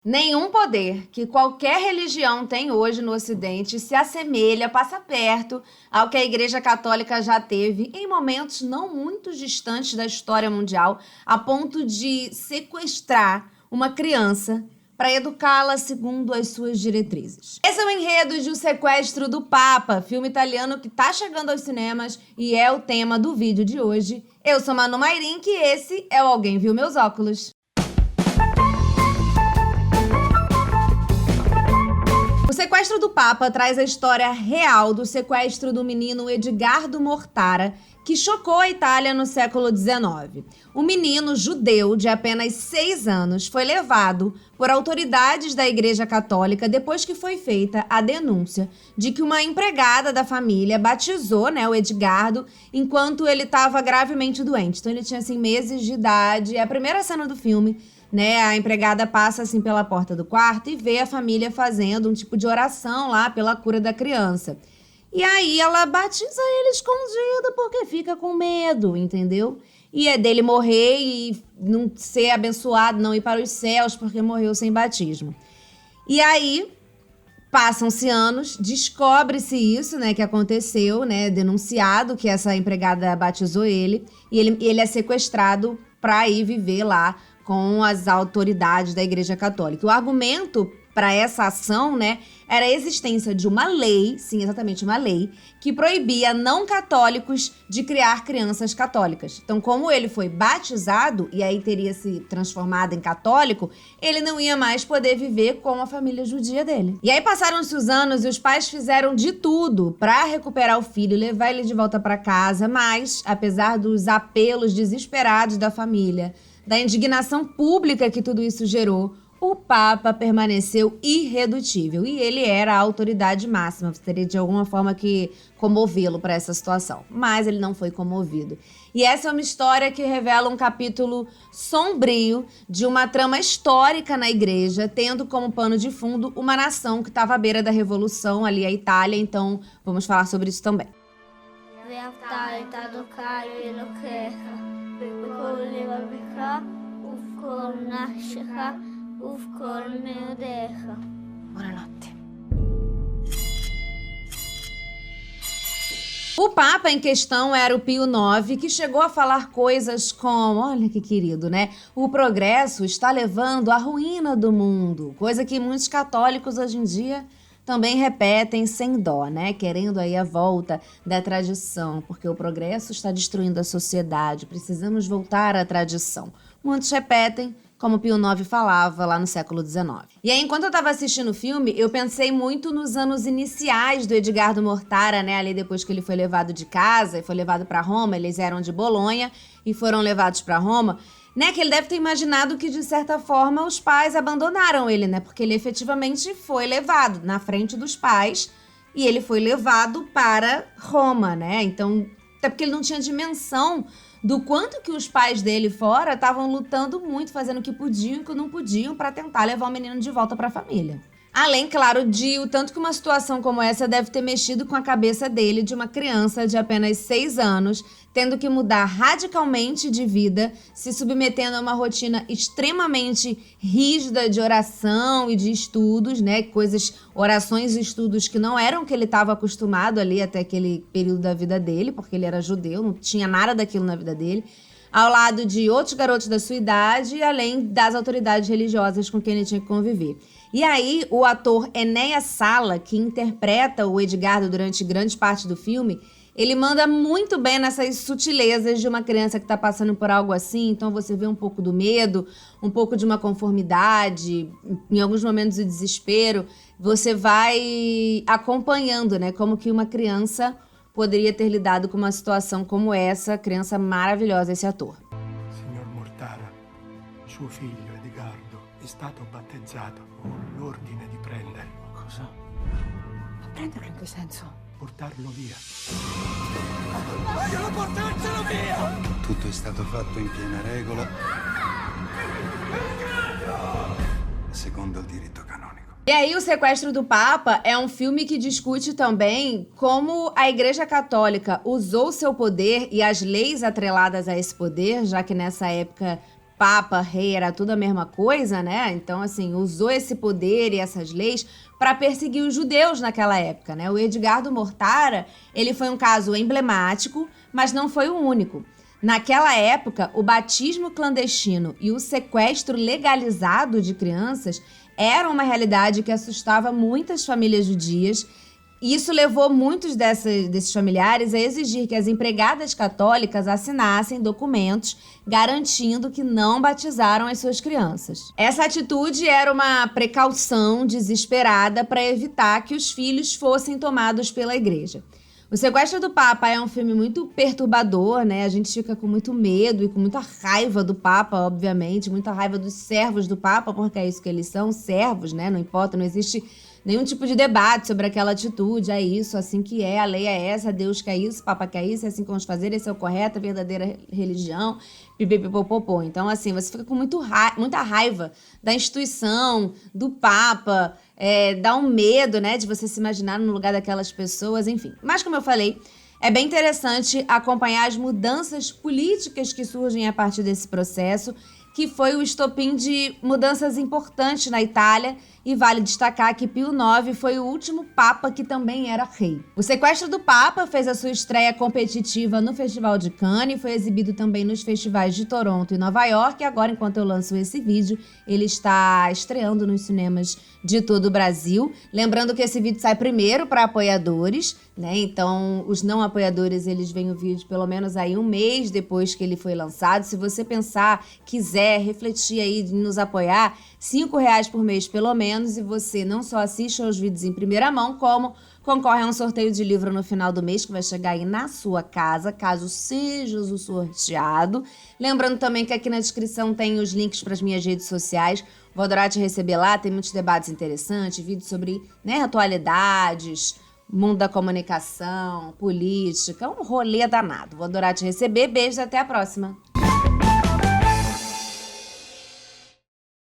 Nenhum poder que qualquer religião tem hoje no Ocidente se assemelha, passa perto ao que a Igreja Católica já teve em momentos não muito distantes da história mundial, a ponto de sequestrar uma criança para educá-la segundo as suas diretrizes. Esse é o enredo de O Sequestro do Papa, filme italiano que está chegando aos cinemas e é o tema do vídeo de hoje. Eu sou Manu Mairink e esse é o Alguém Viu Meus Óculos. O Sequestro do Papa traz a história real do sequestro do menino Edgardo Mortara, que chocou a Itália no século XIX. O menino judeu de apenas 6 anos foi levado por autoridades da Igreja Católica depois que foi feita a denúncia de que uma empregada da família batizou, o Edgardo enquanto ele estava gravemente doente. Então ele tinha meses de idade. É a primeira cena do filme. A empregada passa pela porta do quarto e vê a família fazendo um tipo de oração lá pela cura da criança. E aí ela batiza ele escondido porque fica com medo, entendeu? E é dele morrer e não ser abençoado, não ir para os céus porque morreu sem batismo. E aí passam-se anos, descobre-se isso, que aconteceu, denunciado que essa empregada batizou ele e ele é sequestrado para ir viver lá com as autoridades da Igreja Católica. O argumento para essa ação, era a existência de uma lei, sim, exatamente uma lei, que proibia não católicos de criar crianças católicas. Então, como ele foi batizado e aí teria se transformado em católico, ele não ia mais poder viver com a família judia dele. E aí passaram-se os anos e os pais fizeram de tudo para recuperar o filho e levar ele de volta para casa, mas, apesar dos apelos desesperados da família, da indignação pública que tudo isso gerou, o Papa permaneceu irredutível e ele era a autoridade máxima. Você teria de alguma forma que comovê-lo para essa situação, mas ele não foi comovido. E essa é uma história que revela um capítulo sombrio de uma trama histórica na igreja, tendo como pano de fundo uma nação que estava à beira da revolução, ali a Itália. Então vamos falar sobre isso também. Buonanotte. O Papa em questão era o Pio IX, que chegou a falar coisas como, olha que querido, o progresso está levando à ruína do mundo, coisa que muitos católicos hoje em dia também repetem sem dó, querendo aí a volta da tradição, porque o progresso está destruindo a sociedade, precisamos voltar à tradição. Muitos repetem, como Pio IX falava lá no século XIX. E aí, enquanto eu estava assistindo o filme, eu pensei muito nos anos iniciais do Edgardo Mortara, ali depois que ele foi levado de casa e foi levado para Roma. Eles eram de Bolonha e foram levados para Roma, que ele deve ter imaginado que, de certa forma, os pais abandonaram ele, porque ele efetivamente foi levado na frente dos pais e ele foi levado para Roma, Então, até porque ele não tinha dimensão do quanto que os pais dele fora estavam lutando muito, fazendo o que podiam e o que não podiam para tentar levar o menino de volta para a família. Além, claro, de o tanto que uma situação como essa deve ter mexido com a cabeça dele, de uma criança de apenas 6 anos, tendo que mudar radicalmente de vida, se submetendo a uma rotina extremamente rígida de oração e de estudos, orações e estudos que não eram o que ele estava acostumado ali até aquele período da vida dele, porque ele era judeu, não tinha nada daquilo na vida dele, ao lado de outros garotos da sua idade, além das autoridades religiosas com quem ele tinha que conviver. E aí, o ator Enéas Sala, que interpreta o Edgardo durante grande parte do filme, ele manda muito bem nessas sutilezas de uma criança que está passando por algo assim. Então você vê um pouco do medo, um pouco de uma conformidade, em alguns momentos de desespero. Você vai acompanhando, como que uma criança poderia ter lidado com uma situação como essa. Criança maravilhosa, esse ator. Signor Mortara, suo figlio Edgardo è stato battezzato con l'ordine di prenderlo. Cosa? Ma prenderlo in che senso? Portarlo via. Vogliono portarcelo via! Tutto è stato fatto in piena regola, secondo il diritto canonico. E aí, O Sequestro do Papa é um filme que discute também como a Igreja Católica usou seu poder e as leis atreladas a esse poder, já que nessa época papa, rei, era tudo a mesma coisa, né? Então, assim, usou esse poder e essas leis para perseguir os judeus naquela época, né? O Edgardo Mortara, ele foi um caso emblemático, mas não foi o único. Naquela época, o batismo clandestino e o sequestro legalizado de crianças era uma realidade que assustava muitas famílias judias. E isso levou muitos desses familiares a exigir que as empregadas católicas assinassem documentos garantindo que não batizaram as suas crianças. Essa atitude era uma precaução desesperada para evitar que os filhos fossem tomados pela igreja. O Sequestro do Papa é um filme muito perturbador, né? A gente fica com muito medo e com muita raiva do Papa, obviamente, muita raiva dos servos do Papa, porque é isso que eles são, servos, né? Não importa, não existe nenhum tipo de debate sobre aquela atitude, é isso, assim que é, a lei é essa, Deus quer isso, o Papa quer isso, é assim que vamos fazer, esse é o correto, a verdadeira religião, pipipipopopô. Então, assim, você fica com muita raiva da instituição, do Papa, dá um medo, né, de você se imaginar no lugar daquelas pessoas, enfim. Mas, como eu falei, é bem interessante acompanhar as mudanças políticas que surgem a partir desse processo, que foi o estopim de mudanças importantes na Itália, e vale destacar que Pio IX foi o último Papa que também era rei. O Sequestro do Papa fez a sua estreia competitiva no Festival de Cannes, foi exibido também nos festivais de Toronto e Nova York, e agora, enquanto eu lanço esse vídeo, ele está estreando nos cinemas de todo o Brasil. Lembrando que esse vídeo sai primeiro para apoiadores, né? Então, os não apoiadores, eles veem o vídeo pelo menos aí um mês depois que ele foi lançado. Se você pensar, quiser refletir aí de nos apoiar, R$5 por mês pelo menos, e você não só assiste aos vídeos em primeira mão, como concorre a um sorteio de livro no final do mês que vai chegar aí na sua casa, caso seja o sorteado. Lembrando também que aqui na descrição tem os links para as minhas redes sociais. Vou adorar te receber lá, tem muitos debates interessantes, vídeos sobre, né, atualidades, mundo da comunicação, política, um rolê danado. Vou adorar te receber, beijos, até a próxima.